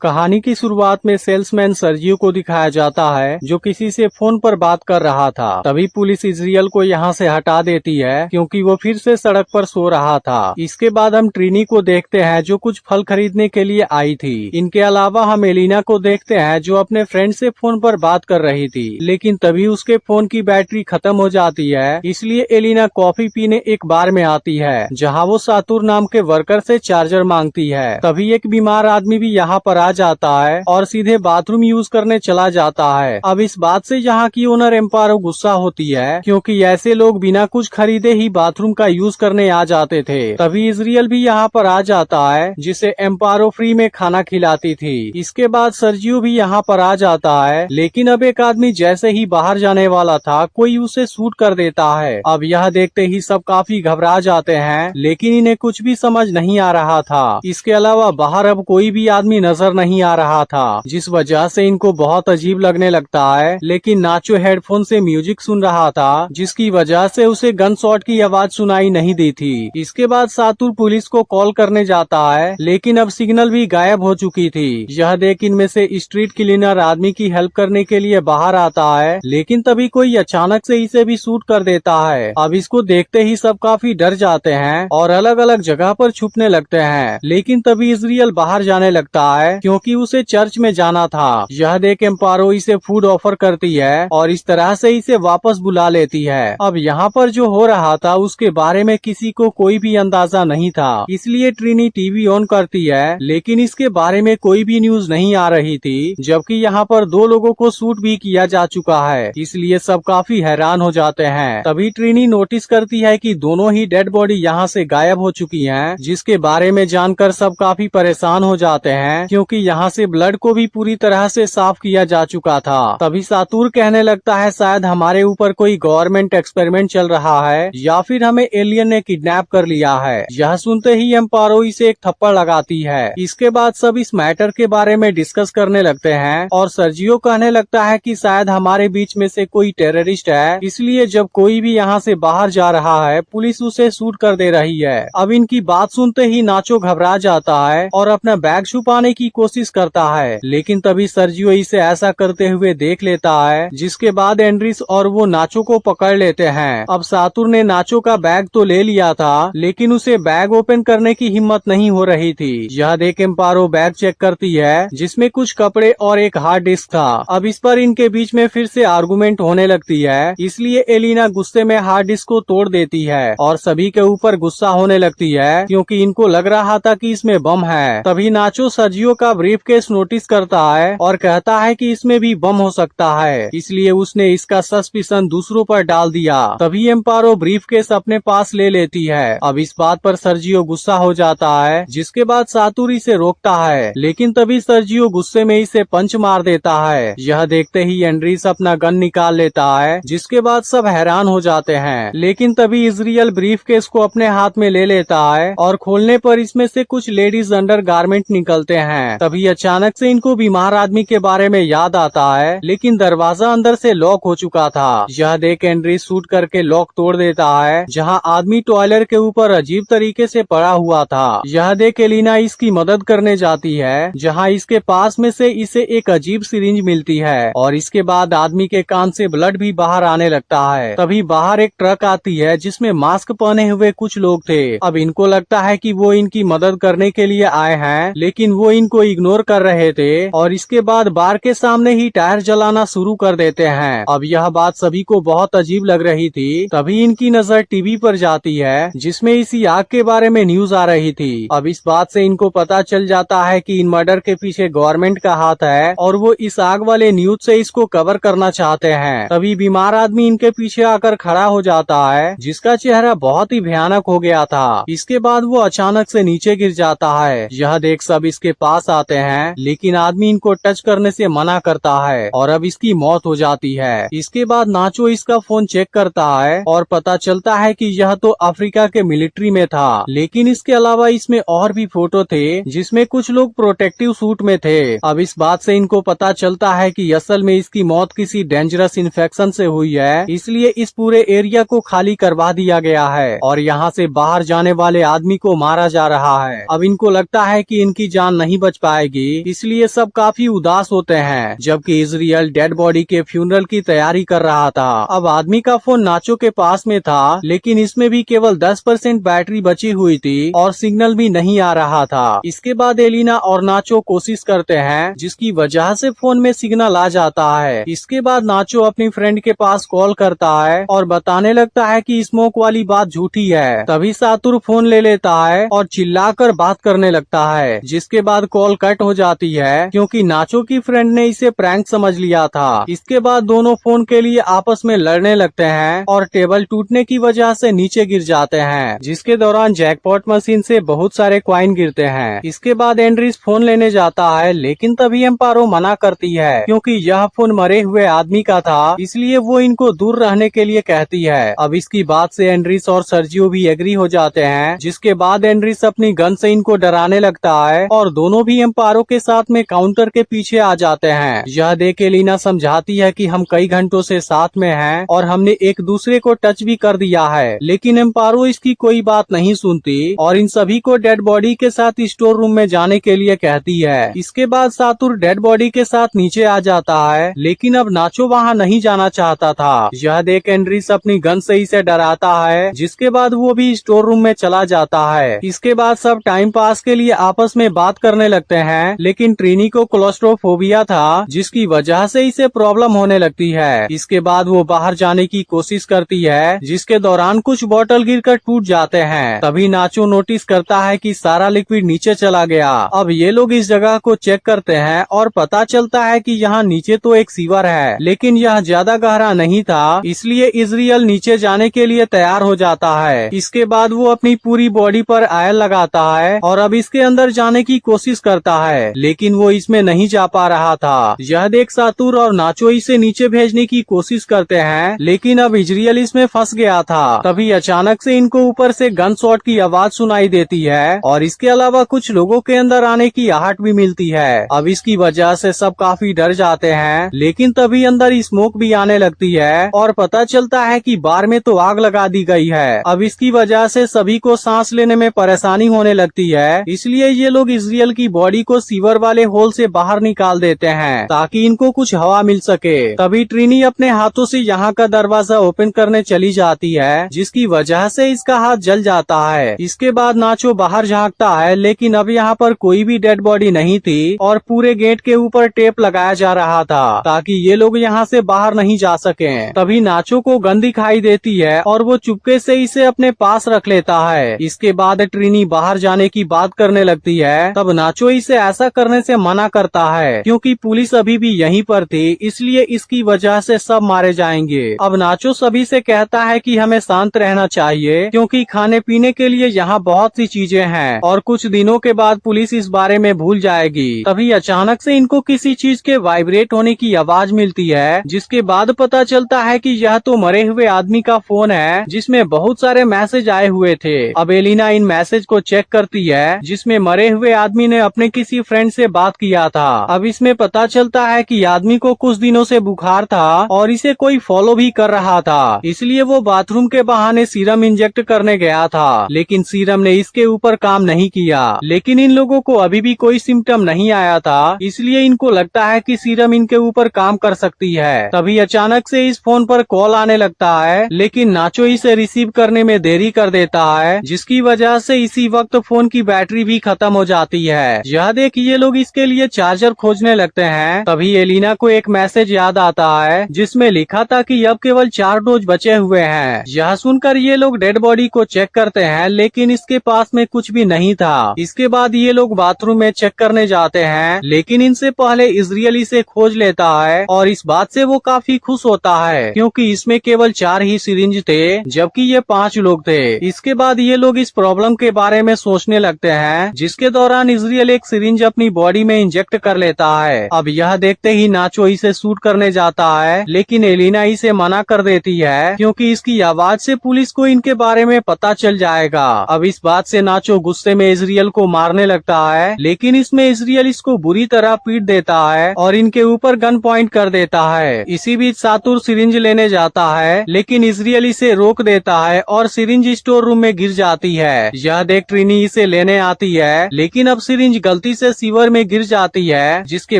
कहानी की शुरुआत में सेल्समैन सर्जियो को दिखाया जाता है जो किसी से फोन पर बात कर रहा था। तभी पुलिस इजराइल को यहाँ से हटा देती है क्योंकि वो फिर से सड़क पर सो रहा था। इसके बाद हम ट्रिनी को देखते हैं जो कुछ फल खरीदने के लिए आई थी। इनके अलावा हम एलिना को देखते हैं जो अपने फ्रेंड से फोन पर बात कर रही थी, लेकिन तभी उसके फोन की बैटरी खत्म हो जाती है। इसलिए एलिना कॉफी पीने एक बार में आती है जहाँ वो सातुर नाम के वर्कर से चार्जर मांगती है। तभी एक बीमार आदमी भी यहाँ पर आ जाता है और सीधे बाथरूम यूज करने चला जाता है। अब इस बात से यहाँ की ओनर एम्पारो गुस्सा होती है क्योंकि ऐसे लोग बिना कुछ खरीदे ही बाथरूम का यूज करने आ जाते थे। तभी इजराइल भी यहाँ पर आ जाता है जिसे एम्पारो फ्री में खाना खिलाती थी। इसके बाद सर्जियो भी यहाँ पर आ जाता है, लेकिन अब एक आदमी जैसे ही बाहर जाने वाला था कोई उसे शूट कर देता है। अब यह देखते ही सब काफी घबरा जाते हैं, लेकिन इन्हें कुछ भी समझ नहीं आ रहा था। इसके अलावा बाहर अब कोई भी आदमी नजर नहीं आ रहा था, जिस वजह से इनको बहुत अजीब लगने लगता है। लेकिन नाचो हेडफोन से म्यूजिक सुन रहा था, जिसकी वजह से उसे गन शॉट की आवाज सुनाई नहीं दी थी। इसके बाद सातुर पुलिस को कॉल करने जाता है, लेकिन अब सिग्नल भी गायब हो चुकी थी। यह देख इनमें से स्ट्रीट क्लीनर आदमी की हेल्प करने के लिए बाहर आता है, लेकिन तभी कोई अचानक से इसे भी शूट कर देता है। अब इसको देखते ही सब काफी डर जाते हैं और अलग अलग जगह पर छुपने लगते हैं। लेकिन तभी इजराइल बाहर जाने लगता है क्योंकि उसे चर्च में जाना था। यह देख एम्पारो इसे फूड ऑफर करती है और इस तरह से इसे वापस बुला लेती है। अब यहाँ पर जो हो रहा था उसके बारे में किसी को कोई भी अंदाजा नहीं था, इसलिए ट्रिनी टीवी ऑन करती है, लेकिन इसके बारे में कोई भी न्यूज नहीं आ रही थी। जबकि यहाँ पर 2 लोगों को शूट भी किया जा चुका है, इसलिए सब काफी हैरान हो जाते हैं। तभी ट्रिनी नोटिस करती है कि दोनों ही डेड बॉडी यहाँ से गायब हो चुकी हैं, जिसके बारे में जानकर सब काफी परेशान हो जाते हैं क्योंकि यहाँ से ब्लड को भी पूरी तरह से साफ किया जा चुका था। तभी सातुर कहने लगता है शायद हमारे ऊपर कोई गवर्नमेंट एक्सपेरिमेंट चल रहा है या फिर हमें एलियन ने किडनैप कर लिया है। यह सुनते ही एम्पारो इसे एक थप्पड़ लगाती है। इसके बाद सब इस मैटर के बारे में डिस्कस करने लगते हैं और सर्जियो कहने लगता है कि शायद हमारे बीच में से कोई टेररिस्ट है, इसलिए जब कोई भी यहाँ से बाहर जा रहा है पुलिस उसे शूट कर दे रही है। अब इनकी बात सुनते ही नाचो घबरा जाता है और अपना बैग छुपाने की कोशिश करता है, लेकिन तभी सर्जियो इसे ऐसा करते हुए देख लेता है, जिसके बाद एंड्रिस और वो नाचो को पकड़ लेते हैं। अब सातुर ने नाचो का बैग तो ले लिया था, लेकिन उसे बैग ओपन करने की हिम्मत नहीं हो रही थी। यह देख एम्पारो बैग चेक करती है जिसमें कुछ कपड़े और एक हार्ड डिस्क था। अब इस पर इनके बीच में फिर से आर्गुमेंट होने लगती है, इसलिए एलिना गुस्से में हार्ड डिस्क को तोड़ देती है और सभी के ऊपर गुस्सा होने लगती है क्योंकि इनको लग रहा था कि इसमें बम है। तभी नाचो सर्जियो का ब्रीफकेस नोटिस करता है और कहता है कि इसमें भी बम हो सकता है, इसलिए उसने इसका सस्पिशन दूसरों पर डाल दिया। तभी एम्पारो ब्रीफकेस अपने पास ले लेती है। अब इस बात पर सर्जियो गुस्सा हो जाता है, जिसके बाद सातुर इसे रोकता है, लेकिन तभी सर्जियो गुस्से में इसे पंच मार देता है। यह देखते ही एंड्रिस अपना गन निकाल लेता है, जिसके बाद सब हैरान हो जाते हैं। लेकिन तभी इजराइल ब्रीफकेस को अपने हाथ में ले लेता है और खोलने पर इसमें से कुछ लेडीज अंडर गारमेंट निकलते हैं। तभी अचानक से इनको बीमार आदमी के बारे में याद आता है, लेकिन दरवाजा अंदर से लॉक हो चुका था। यह देख एंड्रिस शूट करके लॉक तोड़ देता है, जहां आदमी टॉयलेट के ऊपर अजीब तरीके से पड़ा हुआ था। यह देख एलिना इसकी मदद करने जाती है, जहां इसके पास में से इसे एक अजीब सिरिंज मिलती है और इसके बाद आदमी के कान से ब्लड भी बाहर आने लगता है। तभी बाहर एक ट्रक आती है जिसमें मास्क पहने हुए कुछ लोग थे। अब इनको लगता है कि वो इनकी मदद करने के लिए आए हैं, लेकिन वो इनको इग्नोर कर रहे थे और इसके बाद बार के सामने ही टायर जलाना शुरू कर देते हैं। अब यह बात सभी को बहुत अजीब लग रही थी। तभी इनकी नजर टीवी पर जाती है जिसमें इसी आग के बारे में न्यूज आ रही थी। अब इस बात से इनको पता चल जाता है कि इन मर्डर के पीछे गवर्नमेंट का हाथ है और वो इस आग वाले न्यूज से इसको कवर करना चाहते हैं। तभी बीमार आदमी इनके पीछे आकर खड़ा हो जाता है, जिसका चेहरा बहुत ही भयानक हो गया था। इसके बाद वो अचानक से नीचे गिर जाता है। यह देख सब इसके पास आते हैं, लेकिन आदमी इनको टच करने से मना करता है और अब इसकी मौत हो जाती है। इसके बाद नाचो इसका फोन चेक करता है और पता चलता है कि यह तो अफ्रीका के मिलिट्री में था, लेकिन इसके अलावा इसमें और भी फोटो थे जिसमें कुछ लोग प्रोटेक्टिव सूट में थे। अब इस बात से इनको पता चलता है कि असल में इसकी मौत किसी डेंजरस इन्फेक्शन से हुई है, इसलिए इस पूरे एरिया को खाली करवा दिया गया है और यहाँ से बाहर जाने वाले आदमी को मारा जा रहा है। अब इनको लगता है कि इनकी जान नहीं बच पाएगी। आएगी, इसलिए सब काफी उदास होते हैं। जबकि इजरियल डेड बॉडी के फ्यूनरल की तैयारी कर रहा था। अब आदमी का फोन नाचो के पास में था, लेकिन इसमें भी केवल 10% बैटरी बची हुई थी और सिग्नल भी नहीं आ रहा था। इसके बाद एलिना और नाचो कोशिश करते हैं, जिसकी वजह से फोन में सिग्नल आ जाता है। इसके बाद नाचो अपनी फ्रेंड के पास कॉल करता है और बताने लगता है कि स्मोक वाली बात झूठी है। तभी सातुर फोन ले लेता है और चिल्लाकर बात करने लगता है, जिसके बाद कॉल कट हो जाती है क्योंकि नाचो की फ्रेंड ने इसे प्रैंक समझ लिया था। इसके बाद दोनों फोन के लिए आपस में लड़ने लगते हैं और टेबल टूटने की वजह से नीचे गिर जाते हैं, जिसके दौरान जैकपॉट मशीन से बहुत सारे कॉइन गिरते हैं। इसके बाद एंड्रीज फोन लेने जाता है, लेकिन तभी एम्पारो मना करती है क्योंकि यह फोन मरे हुए आदमी का था, इसलिए वो इनको दूर रहने के लिए कहती है। अब इसकी बात से एंड्रीज और सर्जियो भी एग्री हो जाते हैं, जिसके बाद एंड्रीज अपनी गन से इनको डराने लगता है और दोनों भी एम्पारो के साथ में काउंटर के पीछे आ जाते हैं। यह देख एलिना समझाती है कि हम कई घंटों से साथ में हैं और हमने एक दूसरे को टच भी कर दिया है, लेकिन एम्पारो इसकी कोई बात नहीं सुनती और इन सभी को डेड बॉडी के साथ स्टोर रूम में जाने के लिए कहती है। इसके बाद सातुर डेड बॉडी के साथ नीचे आ जाता है, लेकिन अब नाचो वहाँ नहीं जाना चाहता था। यह देख एंड्रीज अपनी गन से इसे डराता है, जिसके बाद वो भी स्टोर रूम में चला जाता है। इसके बाद सब टाइम पास के लिए आपस में बात करने लगते हैं, लेकिन ट्रिनी को क्लॉस्ट्रोफोबिया था, जिसकी वजह से इसे प्रॉब्लम होने लगती है। इसके बाद वो बाहर जाने की कोशिश करती है, जिसके दौरान कुछ बोतल गिरकर टूट जाते हैं। तभी नाचो नोटिस करता है कि सारा लिक्विड नीचे चला गया। अब ये लोग इस जगह को चेक करते हैं और पता चलता है कि यहाँ नीचे तो एक सीवर है, लेकिन यह ज्यादा गहरा नहीं था, इसलिए इजरियल नीचे जाने के लिए तैयार हो जाता है। इसके बाद वो अपनी पूरी बॉडी पर आयल लगाता है और अब इसके अंदर जाने की कोशिश करता है, लेकिन वो इसमें नहीं जा पा रहा था। यह देख सातुर और नाचो इसे नीचे भेजने की कोशिश करते हैं, लेकिन अब इजरियल इसमें फंस गया था। तभी अचानक से इनको ऊपर से गन शॉट की आवाज सुनाई देती है और इसके अलावा कुछ लोगों के अंदर आने की आहट भी मिलती है। अब इसकी वजह से सब काफी डर जाते हैं, लेकिन तभी अंदर स्मोक भी आने लगती है और पता चलता है कि बार में तो आग लगा दी गई है। अब इसकी वजह से सभी को सांस लेने में परेशानी होने लगती है, इसलिए ये लोग इजरियल की बॉडी को सीवर वाले होल से बाहर निकाल देते हैं ताकि इनको कुछ हवा मिल सके। तभी ट्रिनी अपने हाथों से यहाँ का दरवाजा ओपन करने चली जाती है, जिसकी वजह से इसका हाथ जल जाता है। इसके बाद नाचो बाहर झांकता है, लेकिन अब यहाँ पर कोई भी डेड बॉडी नहीं थी और पूरे गेट के ऊपर टेप लगाया जा रहा था ताकि ये लोग यहाँ से बाहर नहीं जा सकें। तभी नाचो को गन दिखाई देती है और वो चुपके से इसे अपने पास रख लेता है। इसके बाद ट्रिनी बाहर जाने की बात करने लगती है, तब नाचो इसे ऐसा करने से मना करता है क्योंकि पुलिस अभी भी यहीं पर थी, इसलिए इसकी वजह से सब मारे जाएंगे। अब नाचो सभी से कहता है कि हमें शांत रहना चाहिए क्योंकि खाने पीने के लिए यहाँ बहुत सी चीजें हैं और कुछ दिनों के बाद पुलिस इस बारे में भूल जाएगी। तभी अचानक से इनको किसी चीज के वाइब्रेट होने की आवाज मिलती है, जिसके बाद पता चलता है कि यह तो मरे हुए आदमी का फोन है, जिसमें बहुत सारे मैसेज आए हुए थे। अब एलिना इन मैसेज को चेक करती है, जिसमें मरे हुए आदमी ने अपने किसी फ्रेंड से बात किया था। अब इसमें पता चलता है कि आदमी को कुछ दिनों से बुखार था और इसे कोई फॉलो भी कर रहा था, इसलिए वो बाथरूम के बहाने सीरम इंजेक्ट करने गया था, लेकिन सीरम ने इसके ऊपर काम नहीं किया। लेकिन इन लोगों को अभी भी कोई सिम्टम नहीं आया था, इसलिए इनको लगता है कि सीरम इनके ऊपर काम कर सकती है। तभी अचानक से इस फोन पर कॉल आने लगता है, लेकिन नाचो इसे रिसीव करने में देरी कर देता है, जिसकी वजह से इसी वक्त फोन की बैटरी भी खत्म हो जाती है। यह देख ये लोग इसके लिए चार्जर खोजने लगते हैं। तभी एलिना को एक मैसेज याद आता है, जिसमें लिखा था कि अब केवल 4 डोज बचे हुए हैं। यह सुनकर ये लोग डेड बॉडी को चेक करते हैं, लेकिन इसके पास में कुछ भी नहीं था। इसके बाद ये लोग बाथरूम में चेक करने जाते हैं, लेकिन इनसे पहले इजरियल इसे खोज लेता है और इस बात से वो काफी खुश होता है क्योंकि इसमें केवल 4 ही सिरिंज थे, जबकि ये 5 लोग थे। इसके बाद ये लोग इस प्रॉब्लम के बारे में सोचने लगते हैं, जिसके दौरान इजरियल एक सिरिंज अपनी बॉडी में इंजेक्ट कर लेता है। अब यह देखते ही नाचो इसे शूट करने जाता है, लेकिन एलिना इसे मना कर देती है क्योंकि इसकी आवाज से पुलिस को इनके बारे में पता चल जाएगा। अब इस बात से नाचो गुस्से में इजरियल को मारने लगता है, लेकिन इसमें इजरियल इसको बुरी तरह पीट देता है और इनके ऊपर गन पॉइंट कर देता है। इसी बीच सातुर सिरिंज लेने जाता है, लेकिन इजरियल इसे रोक देता है और सिरिंज स्टोर रूम में गिर जाती है। यह देख ट्रिनी इसे लेने आती है, लेकिन अब सिरिंज गलती से सीवर में गिर जाती है, जिसके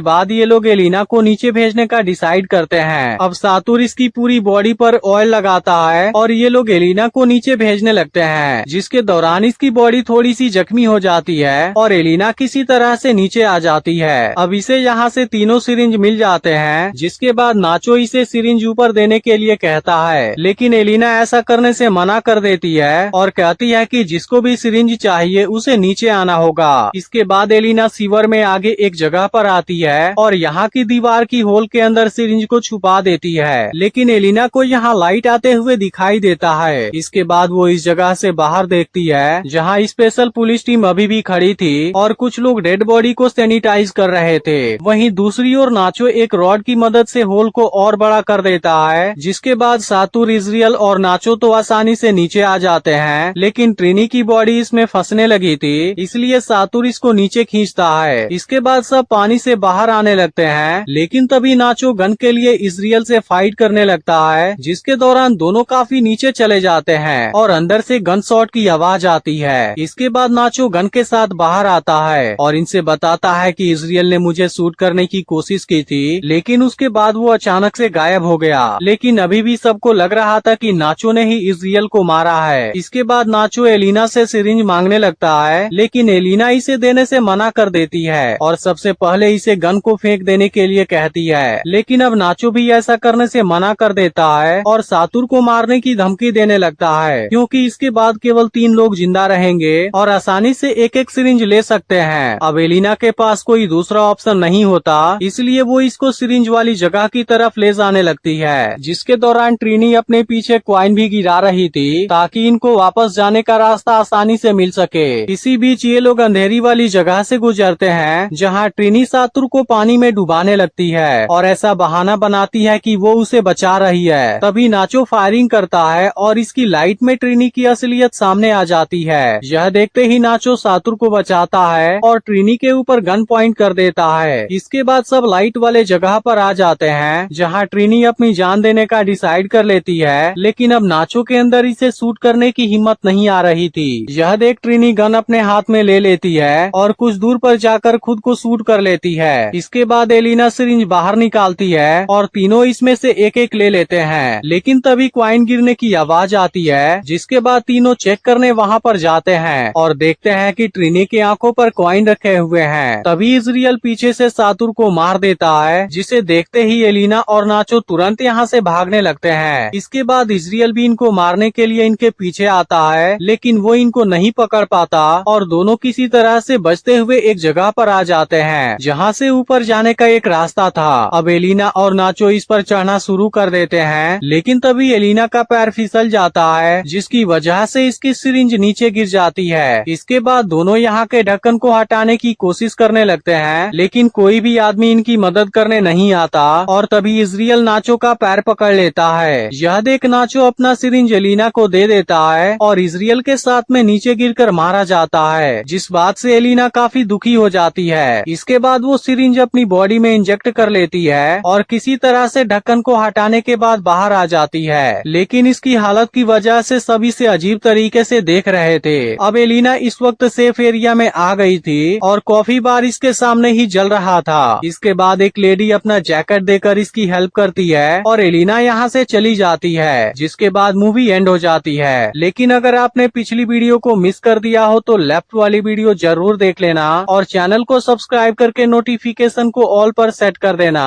बाद ये लोग एलिना को नीचे भेजने का डिसाइड करते हैं। अब सातुर इसकी पूरी बॉडी पर ऑयल लगाता है और ये लोग एलिना को नीचे भेजने लगते हैं, जिसके दौरान इसकी बॉडी थोड़ी सी जख्मी हो जाती है और एलिना किसी तरह से नीचे आ जाती है। अब इसे यहाँ से तीनों सिरिंज मिल जाते हैं, जिसके बाद नाचो इसे सिरिंज ऊपर देने के लिए कहता है, लेकिन एलिना ऐसा करने से मना कर देती है और कहती है कि जिसको भी सिरिंज चाहिए उसे नीचे आना होगा। इसके बाद एलिना सीवर में आगे एक जगह पर आती है और यहाँ की दीवार की होल के अंदर सिरिंज को छुपा देती है, लेकिन एलिना को यहाँ लाइट आते हुए दिखाई देता है। इसके बाद वो इस जगह से बाहर देखती है जहाँ स्पेशल पुलिस टीम अभी भी खड़ी थी और कुछ लोग डेड बॉडी को सैनिटाइज कर रहे थे। वहीं दूसरी ओर नाचो एक रॉड की मदद से होल को और बड़ा कर देता है, जिसके बाद सातुर, इजरियल और नाचो तो आसानी से नीचे आ जाते हैं, लेकिन ट्रिनी की बॉडी इसमें फंसने लगी थी, इसलिए सातुर इसको नीचे खींचता है। इसके बाद सब पानी से बाहर आने लगते हैं, लेकिन तभी नाचो गन के लिए इजरियल से फाइट करने लगता है, जिसके दौरान दोनों काफी नीचे चले जाते हैं और अंदर से गन शॉट की आवाज आती है। इसके बाद नाचो गन के साथ बाहर आता है और इनसे बताता है कि इजरियल ने मुझे शूट करने की कोशिश की थी, लेकिन उसके बाद वो अचानक से गायब हो गया। लेकिन अभी भी सबको लग रहा था कि नाचो ने ही इजरियल को मारा है। इसके बाद नाचो एलिना से सिरिंज मांगने लगता है, लेकिन एलिना इसे देने से मना कर देती है और सबसे पहले इसे गन को फेंक देने के लिए कहती है, लेकिन अब नाचो भी ऐसा करने से मना कर देता है और सातुर को मारने की धमकी देने लगता है, क्योंकि इसके बाद केवल 3 लोग जिंदा रहेंगे और आसानी से एक एक सिरिंज ले सकते हैं। अब एलिना के पास कोई दूसरा ऑप्शन नहीं होता, इसलिए वो इसको सिरिंज वाली जगह की तरफ ले जाने लगती है, जिसके दौरान ट्रिनी अपने पीछे क्वाइन भी गिरा रही थी ताकि इनको वापस जाने का रास्ता आसानी से मिल सके। इसी बीच ये लोग अंधेरी वाली जगह से गुजरते हैं जहाँ ट्रिनी सातुर को पानी में डुबाने लगती है और ऐसा बहाना बनाती है कि वो उसे बचा रही है। तभी नाचो फायरिंग करता है और इसकी लाइट में ट्रिनी की असलियत सामने आ जाती है। यह देखते ही नाचो सातुर को बचाता है और ट्रिनी के ऊपर गन पॉइंट कर देता है। इसके बाद सब लाइट वाले जगह पर आ जाते हैं जहाँ ट्रिनी अपनी जान देने का डिसाइड कर लेती है, लेकिन अब नाचो के अंदर इसे शूट करने की हिम्मत नहीं आ रही थी। यह देख ट्रिनी गन अपने हाथ में ले लेती है और कुछ दूर पर जाकर खुद को शूट कर लेती है। इसके बाद एलिना सिरिंज बाहर निकालती है और तीनों इसमें से एक एक ले लेते हैं, लेकिन तभी क्वाइन गिरने की आवाज आती है, जिसके बाद तीनों चेक करने वहाँ पर जाते हैं और देखते हैं कि ट्रिनी की आंखों पर क्वाइन रखे हुए हैं। तभी इजरियल पीछे से सातुर को मार देता है, जिसे देखते ही एलिना और नाचो तुरंत यहाँ से भागने लगते हैं। इसके बाद इजरियल भी इनको मारने के लिए इनके पीछे आता है, लेकिन वो इनको नहीं पकड़ पाता और दोनों किसी तरह से बचते हुए एक जगह पर आ जाते हैं जहाँ से ऊपर जाने का एक रास्ता था। अब एलिना और नाचो इस पर चढ़ना शुरू कर देते हैं, लेकिन तभी एलिना का पैर फिसल जाता है, जिसकी वजह से इसकी सिरिंज नीचे गिर जाती है। इसके बाद दोनों यहाँ के ढक्कन को हटाने की कोशिश करने लगते हैं, लेकिन कोई भी आदमी इनकी मदद करने नहीं आता और तभी इजरियल नाचो का पैर पकड़ लेता है। यह देख नाचो अपना सिरिंज एलिना को दे देता है और इजरियल के साथ में नीचे गिरकर मारा जाता है, जिस बात से एलिना काफी दुखी हो जाती है। इसके बाद वो सिरिंज अपनी बॉडी में इंजेक्ट कर लेती है और किसी तरह से ढक्कन को हटाने के बाद बाहर आ जाती है, लेकिन इसकी हालत की वजह से सभी से अजीब तरीके से देख रहे थे। अब एलिना इस वक्त सेफ एरिया में आ गई थी और कॉफी बार इसके सामने ही जल रहा था। इसके बाद एक लेडी अपना जैकेट देकर इसकी हेल्प करती है और एलिना यहाँ से चली जाती है, जिसके बाद मूवी एंड हो जाती है। लेकिन अगर आपने पिछली वीडियो को मिस कर दिया हो तो लेफ्ट वाली वीडियो जरूर देख लेना और चैनल को सब्सक्राइब करके नोटिफिकेशन को ऑल पर सेट कर देना।